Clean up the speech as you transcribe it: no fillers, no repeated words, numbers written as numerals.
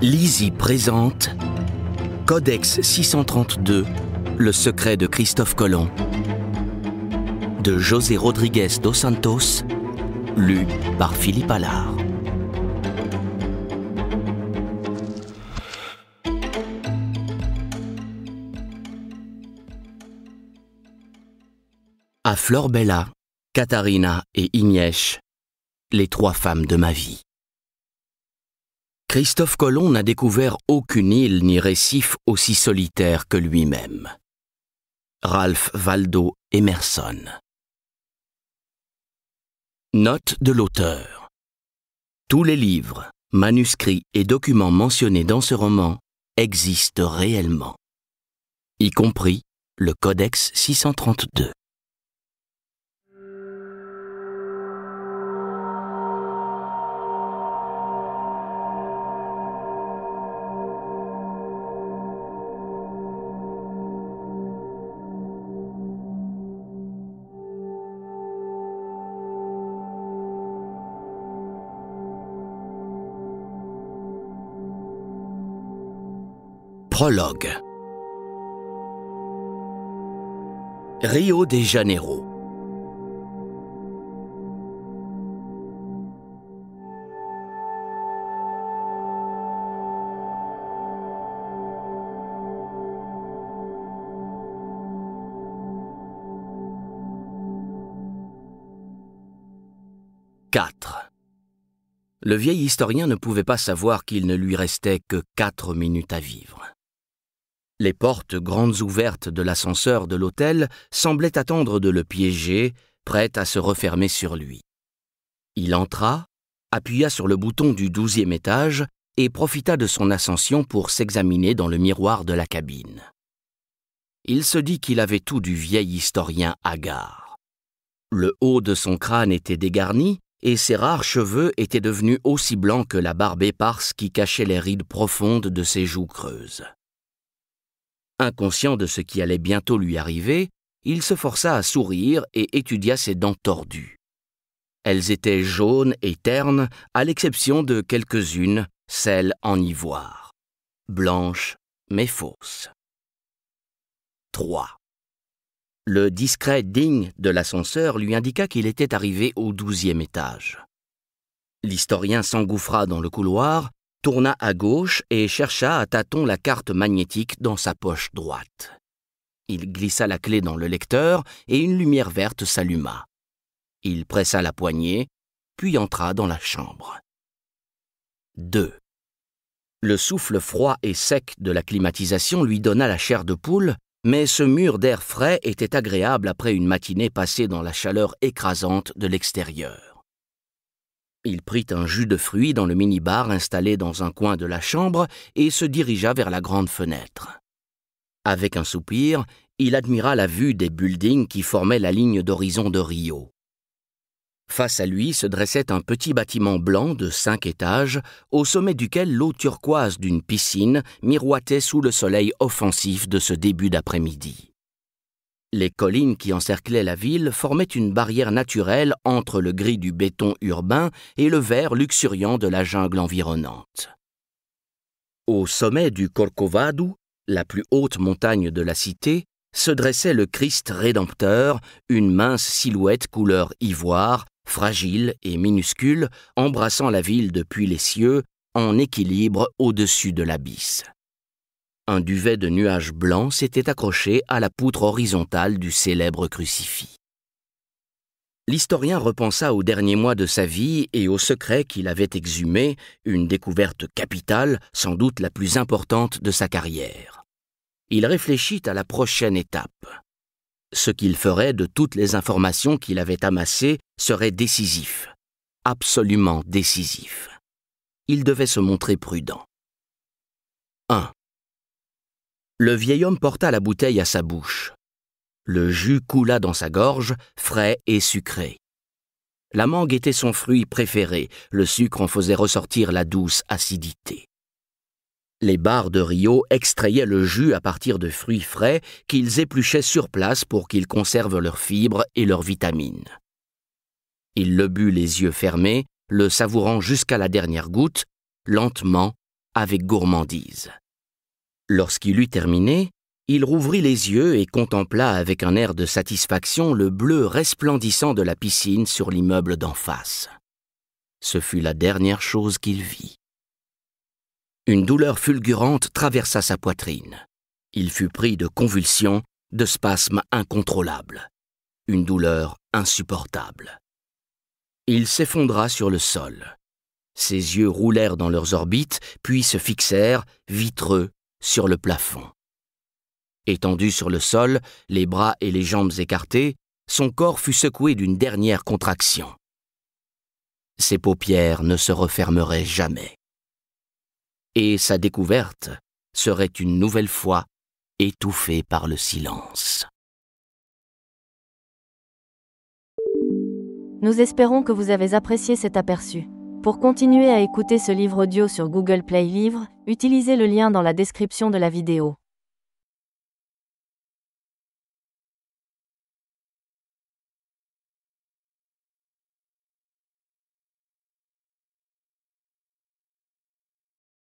Lizzie présente Codex 632, le secret de Christophe Colomb, de José Rodrigues dos Santos, lu par Philippe Allard. À Florbella, Catarina et Ignesh, les trois femmes de ma vie. Christophe Colomb n'a découvert aucune île ni récif aussi solitaire que lui-même. Ralph Waldo Emerson. Note de l'auteur. Tous les livres, manuscrits et documents mentionnés dans ce roman existent réellement, y compris le Codex 632. Prologue. Rio de Janeiro. IV. Le vieil historien ne pouvait pas savoir qu'il ne lui restait que 4 minutes à vivre. Les portes grandes ouvertes de l'ascenseur de l'hôtel semblaient attendre de le piéger, prêtes à se refermer sur lui. Il entra, appuya sur le bouton du 12e étage et profita de son ascension pour s'examiner dans le miroir de la cabine. Il se dit qu'il avait tout du vieil historien hagard. Le haut de son crâne était dégarni et ses rares cheveux étaient devenus aussi blancs que la barbe éparse qui cachait les rides profondes de ses joues creuses. Inconscient de ce qui allait bientôt lui arriver, il se força à sourire et étudia ses dents tordues. Elles étaient jaunes et ternes, à l'exception de quelques-unes, celles en ivoire. Blanches, mais fausses. 3. Le discret ding de l'ascenseur lui indiqua qu'il était arrivé au 12e étage. L'historien s'engouffra dans le couloir, tourna à gauche et chercha à tâtons la carte magnétique dans sa poche droite. Il glissa la clé dans le lecteur et une lumière verte s'alluma. Il pressa la poignée, puis entra dans la chambre. 2. Le souffle froid et sec de la climatisation lui donna la chair de poule, mais ce mur d'air frais était agréable après une matinée passée dans la chaleur écrasante de l'extérieur. Il prit un jus de fruits dans le minibar installé dans un coin de la chambre et se dirigea vers la grande fenêtre. Avec un soupir, il admira la vue des buildings qui formaient la ligne d'horizon de Rio. Face à lui se dressait un petit bâtiment blanc de 5 étages, au sommet duquel l'eau turquoise d'une piscine miroitait sous le soleil offensif de ce début d'après-midi. Les collines qui encerclaient la ville formaient une barrière naturelle entre le gris du béton urbain et le vert luxuriant de la jungle environnante. Au sommet du Corcovado, la plus haute montagne de la cité, se dressait le Christ rédempteur, une mince silhouette couleur ivoire, fragile et minuscule, embrassant la ville depuis les cieux, en équilibre au-dessus de l'abysse. Un duvet de nuages blancs s'était accroché à la poutre horizontale du célèbre crucifix. L'historien repensa aux derniers mois de sa vie et aux secrets qu'il avait exhumés, une découverte capitale, sans doute la plus importante de sa carrière. Il réfléchit à la prochaine étape. Ce qu'il ferait de toutes les informations qu'il avait amassées serait décisif, absolument décisif. Il devait se montrer prudent. 1. Le vieil homme porta la bouteille à sa bouche. Le jus coula dans sa gorge, frais et sucré. La mangue était son fruit préféré, le sucre en faisait ressortir la douce acidité. Les bars de Rio extrayaient le jus à partir de fruits frais qu'ils épluchaient sur place pour qu'ils conservent leurs fibres et leurs vitamines. Il le but les yeux fermés, le savourant jusqu'à la dernière goutte, lentement, avec gourmandise. Lorsqu'il eut terminé, il rouvrit les yeux et contempla avec un air de satisfaction le bleu resplendissant de la piscine sur l'immeuble d'en face. Ce fut la dernière chose qu'il vit. Une douleur fulgurante traversa sa poitrine. Il fut pris de convulsions, de spasmes incontrôlables. Une douleur insupportable. Il s'effondra sur le sol. Ses yeux roulèrent dans leurs orbites, puis se fixèrent, vitreux, sur le plafond. Étendu sur le sol, les bras et les jambes écartés, son corps fut secoué d'une dernière contraction. Ses paupières ne se refermeraient jamais. Et sa découverte serait une nouvelle fois étouffée par le silence. Nous espérons que vous avez apprécié cet aperçu. Pour continuer à écouter ce livre audio sur Google Play Livres, utilisez le lien dans la description de la vidéo.